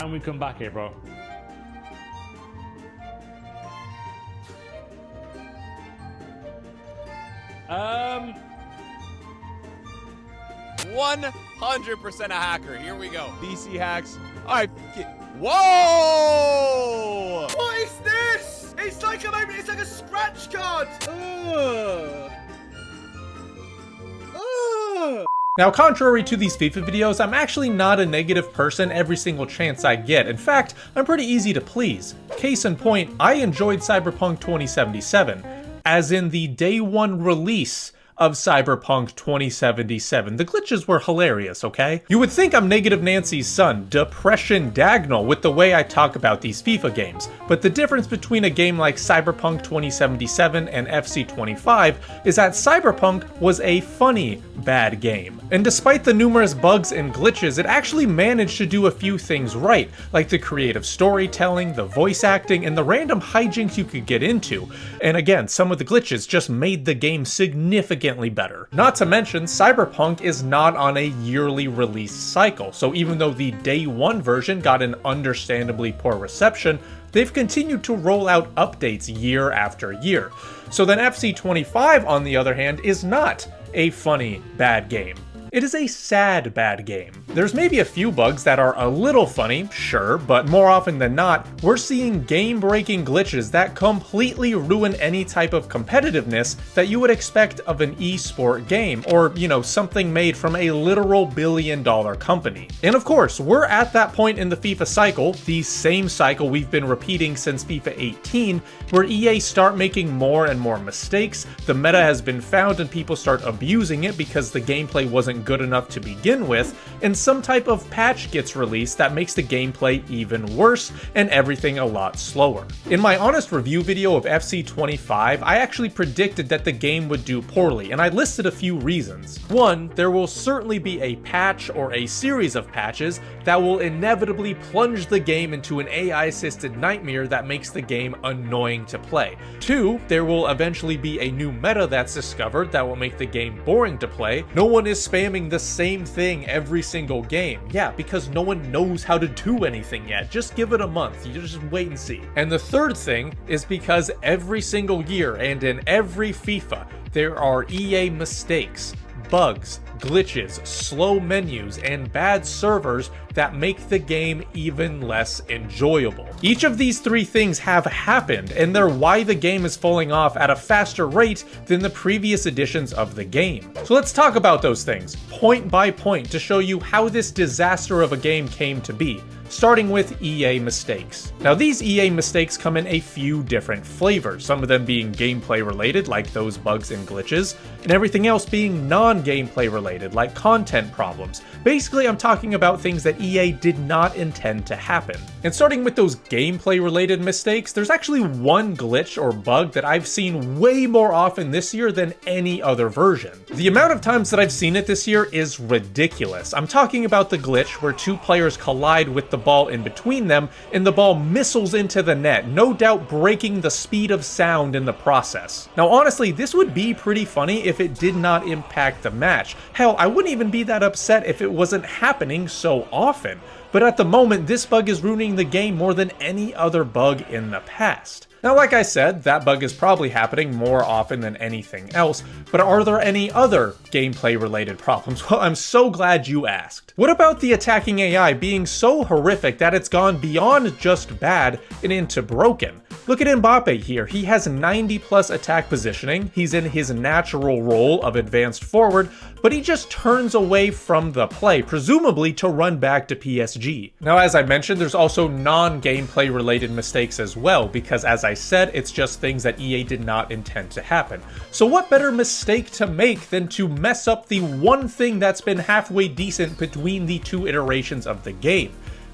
And we come back here, bro. 100% a hacker. Here we go. DC hacks. All right. Whoa! What is this? It's like a scratch card. Now, contrary to these FIFA videos, I'm actually not a negative person every single chance I get. In fact, I'm pretty easy to please. Case in point, I enjoyed Cyberpunk 2077, as in the day one release of Cyberpunk 2077. The glitches were hilarious, okay? You would think I'm Negative Nancy's son, Depression Dagnal, with the way I talk about these FIFA games, but the difference between a game like Cyberpunk 2077 and FC25 is that Cyberpunk was a funny bad game. And despite the numerous bugs and glitches, it actually managed to do a few things right, like the creative storytelling, the voice acting, and the random hijinks you could get into. And again, some of the glitches just made the game significantly better. Not to mention, Cyberpunk is not on a yearly release cycle, so even though the day one version got an understandably poor reception, they've continued to roll out updates year after year. So then FC25, on the other hand, is not a funny bad game. It is a sad bad game. There's maybe a few bugs that are a little funny, sure, but more often than not, we're seeing game-breaking glitches that completely ruin any type of competitiveness that you would expect of an esport game, or, you know, something made from a literal billion-dollar company. And of course, we're at that point in the FIFA cycle, the same cycle we've been repeating since FIFA 18, where EA start making more and more mistakes, the meta has been found and people start abusing it because the gameplay wasn't good enough to begin with, and some type of patch gets released that makes the gameplay even worse and everything a lot slower. In my honest review video of FC25, I actually predicted that the game would do poorly, and I listed a few reasons. One, there will certainly be a patch or a series of patches that will inevitably plunge the game into an AI-assisted nightmare that makes the game annoying to play. Two, there will eventually be a new meta that's discovered that will make the game boring to play. No one is spamming the same thing every single game. Yeah, because no one knows how to do anything yet. Just give it a month. You just wait and see. And the third thing is because every single year and in every FIFA, there are EA mistakes, bugs, glitches, slow menus, and bad servers that make the game even less enjoyable. Each of these three things have happened, and they're why the game is falling off at a faster rate than the previous editions of the game. So let's talk about those things, point by point, to show you how this disaster of a game came to be. Starting with EA mistakes. Now, these EA mistakes come in a few different flavors, some of them being gameplay related, like those bugs and glitches, and everything else being non-gameplay related, like content problems. Basically, I'm talking about things that EA did not intend to happen. And starting with those gameplay related mistakes, there's actually one glitch or bug that I've seen way more often this year than any other version. The amount of times that I've seen it this year is ridiculous. I'm talking about the glitch where two players collide with the ball in between them and the ball missiles into the net, no doubt breaking the speed of sound in the process. Now honestly, this would be pretty funny if it did not impact the match. Hell, I wouldn't even be that upset if it wasn't happening so often. But at the moment, this bug is ruining the game more than any other bug in the past. Now, like I said, that bug is probably happening more often than anything else, but are there any other gameplay-related problems? Well, I'm so glad you asked. What about the attacking AI being so horrific that it's gone beyond just bad and into broken? Look at Mbappe here. He has 90 plus attack positioning, he's in his natural role of advanced forward, but he just turns away from the play, presumably to run back to PSG. Now, as I mentioned, there's also non-gameplay related mistakes as well, because as I said, it's just things that EA did not intend to happen. So what better mistake to make than to mess up the one thing that's been halfway decent between the two iterations of the game?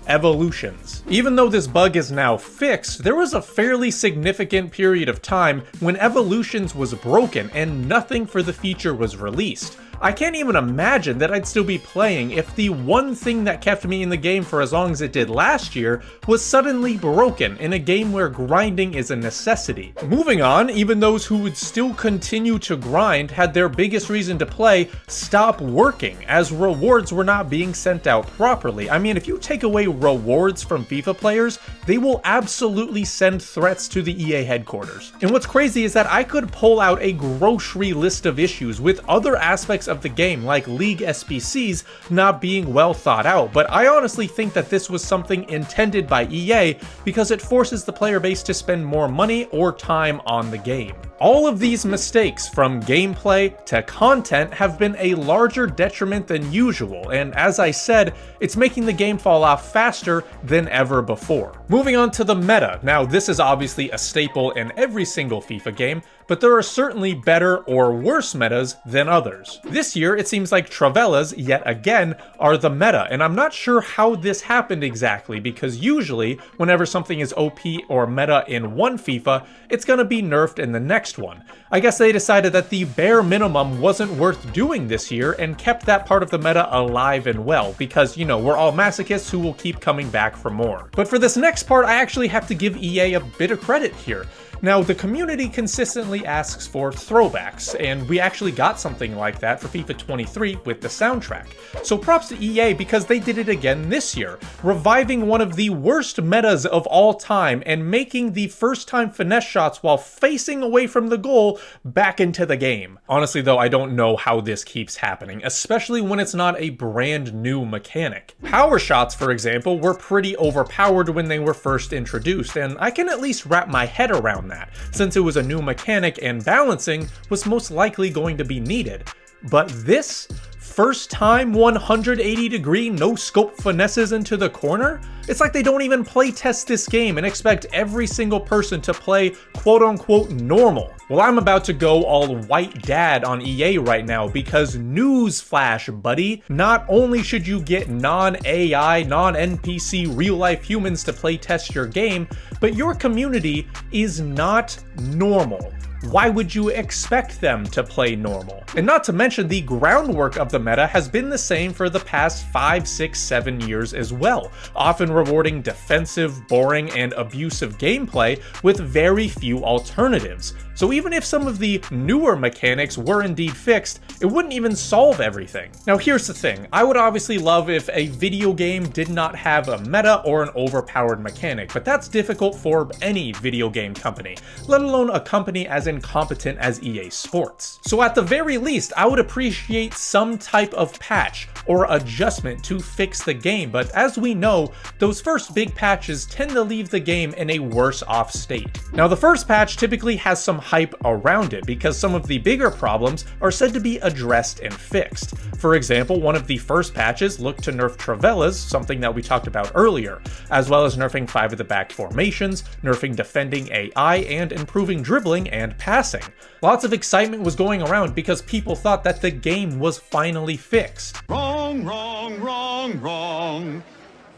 Evolutions. Even though this bug is now fixed, there was a fairly significant period of time when Evolutions was broken and nothing for the feature was released. I can't even imagine that I'd still be playing if the one thing that kept me in the game for as long as it did last year was suddenly broken in a game where grinding is a necessity. Moving on, even those who would still continue to grind had their biggest reason to play stop working, as rewards were not being sent out properly. I mean, if you take away rewards from FIFA players, they will absolutely send threats to the EA headquarters. And what's crazy is that I could pull out a grocery list of issues with other aspects of the game, like League SBCs not being well thought out, but I honestly think that this was something intended by EA because it forces the player base to spend more money or time on the game. All of these mistakes, from gameplay to content, have been a larger detriment than usual, and as I said, it's making the game fall off faster than ever before. Moving on to the meta. Now, this is obviously a staple in every single FIFA game, but there are certainly better or worse metas than others. This year, it seems like Travelas, yet again, are the meta, and I'm not sure how this happened exactly, because usually, whenever something is OP or meta in one FIFA, it's gonna be nerfed in the next one. I guess they decided that the bare minimum wasn't worth doing this year and kept that part of the meta alive and well, because, you know, we're all masochists who will keep coming back for more. But for this next part, I actually have to give EA a bit of credit here. Now, the community consistently asks for throwbacks, and we actually got something like that for FIFA 23 with the soundtrack. So props to EA because they did it again this year, reviving one of the worst metas of all time and making the first time finesse shots while facing away from the goal back into the game. Honestly though, I don't know how this keeps happening, especially when it's not a brand new mechanic. Power shots, for example, were pretty overpowered when they were first introduced, and I can at least wrap my head around that, since it was a new mechanic and balancing was most likely going to be needed. But this first time 180-degree no-scope finesses into the corner? It's like they don't even play test this game and expect every single person to play quote-unquote normal. Well, I'm about to go all white dad on EA right now because newsflash, buddy, not only should you get non-AI, non-NPC real-life humans to play test your game, but your community is not normal. Why would you expect them to play normal? And not to mention, the groundwork of the meta has been the same for the past 5, 6, 7 years as well, often rewarding defensive, boring, and abusive gameplay with very few alternatives. So even if some of the newer mechanics were indeed fixed, it wouldn't even solve everything. Now here's the thing, I would obviously love if a video game did not have a meta or an overpowered mechanic, but that's difficult for any video game company, let alone a company as incompetent as EA Sports. So at the very least, I would appreciate some type of patch or adjustment to fix the game, but as we know, those first big patches tend to leave the game in a worse off state. Now the first patch typically has some hype around it because some of the bigger problems are said to be addressed and fixed. For example, one of the first patches looked to nerf Travelas, something that we talked about earlier, as well as nerfing 5 of the back formations, nerfing defending AI, and improving dribbling and passing. Lots of excitement was going around because people thought that the game was finally fixed. Wrong, wrong, wrong, wrong.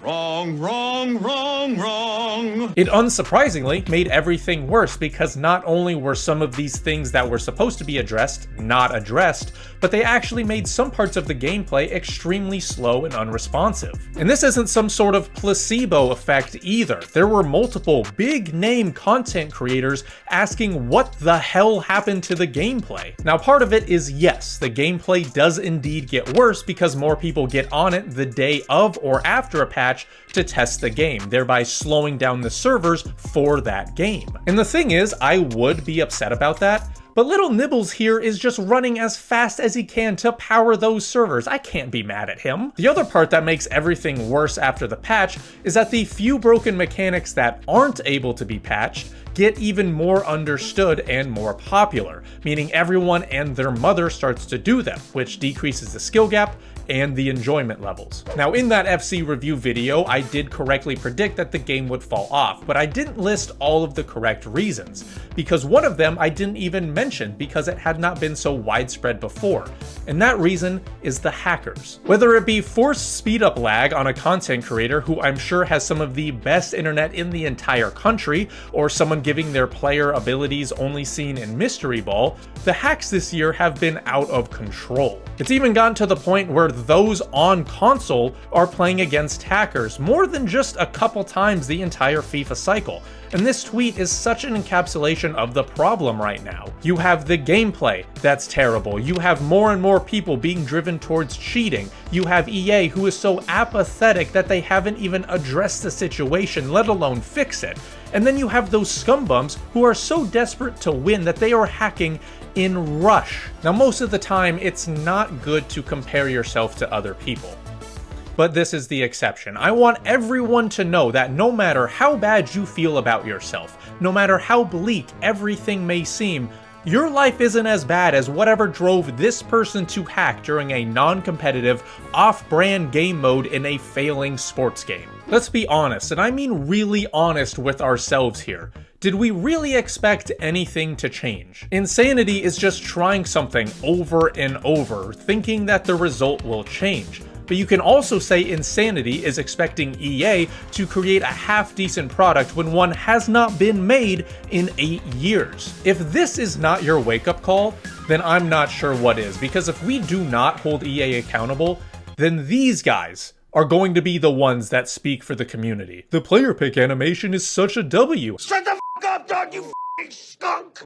Wrong, wrong, wrong, wrong. It unsurprisingly made everything worse because not only were some of these things that were supposed to be addressed not addressed, but they actually made some parts of the gameplay extremely slow and unresponsive. And this isn't some sort of placebo effect either. There were multiple big name content creators asking what the hell happened to the gameplay. Now part of it is yes, the gameplay does indeed get worse because more people get on it the day of or after a patch to test the game, thereby slowing down the servers for that game. And the thing is, I would be upset about that, but Little Nibbles here is just running as fast as he can to power those servers. I can't be mad at him. The other part that makes everything worse after the patch is that the few broken mechanics that aren't able to be patched get even more understood and more popular, meaning everyone and their mother starts to do them, which decreases the skill gap and the enjoyment levels. Now, in that FC review video, I did correctly predict that the game would fall off, but I didn't list all of the correct reasons, because one of them I didn't even mention because it had not been so widespread before, and that reason is the hackers. Whether it be forced speed-up lag on a content creator who I'm sure has some of the best internet in the entire country, or someone giving their player abilities only seen in Mystery Ball, the hacks this year have been out of control. It's even gotten to the point where those on console are playing against hackers more than just a couple times the entire FIFA cycle. And this tweet is such an encapsulation of the problem right now. You have the gameplay that's terrible. You have more and more people being driven towards cheating. You have EA who is so apathetic that they haven't even addressed the situation, let alone fix it. And then you have those scumbums who are so desperate to win that they are hacking in rush. Now, most of the time, it's not good to compare yourself to other people. But this is the exception. I want everyone to know that no matter how bad you feel about yourself, no matter how bleak everything may seem, your life isn't as bad as whatever drove this person to hack during a non-competitive, off-brand game mode in a failing sports game. Let's be honest, and I mean really honest with ourselves here. Did we really expect anything to change? Insanity is just trying something over and over, thinking that the result will change. But you can also say insanity is expecting EA to create a half-decent product when one has not been made in 8 years. If this is not your wake-up call, then I'm not sure what is, because if we do not hold EA accountable, then these guys are going to be the ones that speak for the community. The player pick animation is such a W. Shut the f*** up, dog, you f***ing skunk!